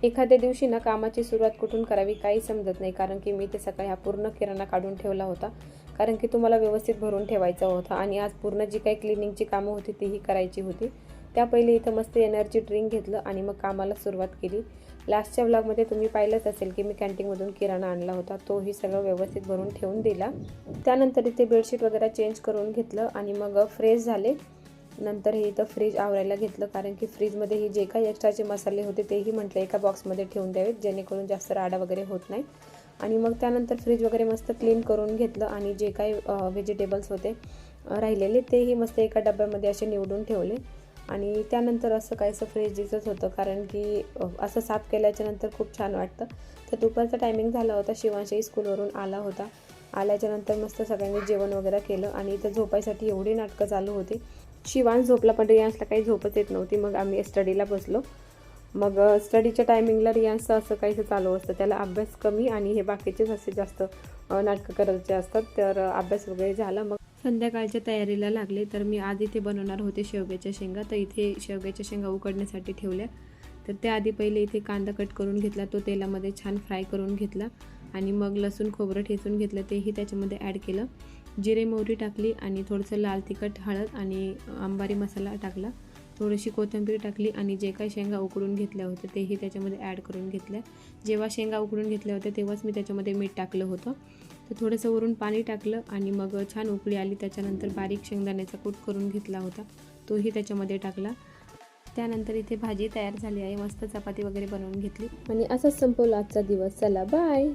एखाद्या दिवशी ना कामाची सुरुवात कुठून करावी काही समजत नाही, कारण की मी ते सकाळी हा पूर्ण किराणा काढून ठेवला होता, कारण की तुम्हाला व्यवस्थित भरून ठेवायचा होता आणि आज पूर्ण जी काही क्लिनिंगची कामं होती तीही करायची होती. त्या पहिले इथं मस्त एनर्जी ड्रिंक घेतलं आणि मग कामाला सुरुवात केली. लास्टच्या व्लॉगमध्ये तुम्ही पाहिलंच असेल की मी कॅन्टीनमधून किराणा आणला होता, तोही सगळं व्यवस्थित भरून ठेवून दिला. त्यानंतर इथे बेडशीट वगैरे चेंज करून घेतलं आणि मग फ्रेश झाले. नंतर हे इथं फ्रीज आवरायला घेतलं, कारण की फ्रीजमध्ये हे जे काही एक्स्ट्राचे मसाले होते तेही म्हटलं एका बॉक्समध्ये ठेवून द्यावेत, जेणेकरून जास्त राडा वगैरे होत नाही. आणि मग त्यानंतर फ्रीज वगैरे मस्त क्लीन करून घेतलं आणि जे काही व्हेजिटेबल्स होते राहिलेले तेही मस्त एका डब्यामध्ये असे निवडून ठेवले. आणि त्यानंतर असं काहीसं फ्रेश दिसत होतं, कारण की असं साफ केल्याच्यानंतर खूप छान वाटतं. तर दुपारचा टायमिंग झाला होता, शिवांशही स्कूलवरून आला होता. आल्याच्यानंतर मस्त सगळ्यांनी जेवण वगैरे केलं आणि इथं झोपायसाठी एवढी नाटकं चालू होती. शिवांश झोपला, पण रियांशला काही झोपच येत नव्हती. मग आम्ही स्टडीला बसलो. मग स्टडीच्या टायमिंगला रियांशचं असं काहीसं चालू असतं, त्याला अभ्यास कमी आणि हे बाकीचेच असे जास्त नाटकं करायचे असतात. तर अभ्यास वगैरे झाला. मग संध्याकाळच्या तयारीला लागले. तर मी आधी इथे बनवणार होते शेवग्याच्या शेंगा, तर इथे शेवग्याच्या शेंगा उकडण्यासाठी ठेवल्या. तर त्याआधी पहिले इथे कांदा कट करून घेतला, तो तेलामध्ये छान फ्राय करून घेतला आणि मग लसूण खोबरं ठेचून घेतलं, तेही त्याच्यामध्ये ॲड केलं. जिरे मोहरी टाकली आणि थोडंसं लाल तिखट, हळद आणि अंबारी मसाला टाकला. थोडीशी कोथिंबीर टाकली आणि जे काही शेंगा उकडून घेतल्या होत्या तेही त्याच्यामध्ये ॲड करून घेतल्या. जेव्हा शेंगा उकडून घेतल्या होत्या तेव्हाच मी त्याच्यामध्ये मीठ टाकलं होतं. तर थोडंसं वरून पाणी टाकलं आणि मग छान उकळी आली. त्याच्यानंतर बारीक शेंगदाण्याचा कूट करून घेतला होता, तोही त्याच्यामध्ये टाकला. त्यानंतर इथे भाजी तयार झाली आहे. मस्त चपाती वगैरे बनवून घेतली आणि असंच संपवला आजचा दिवस. चला बाय.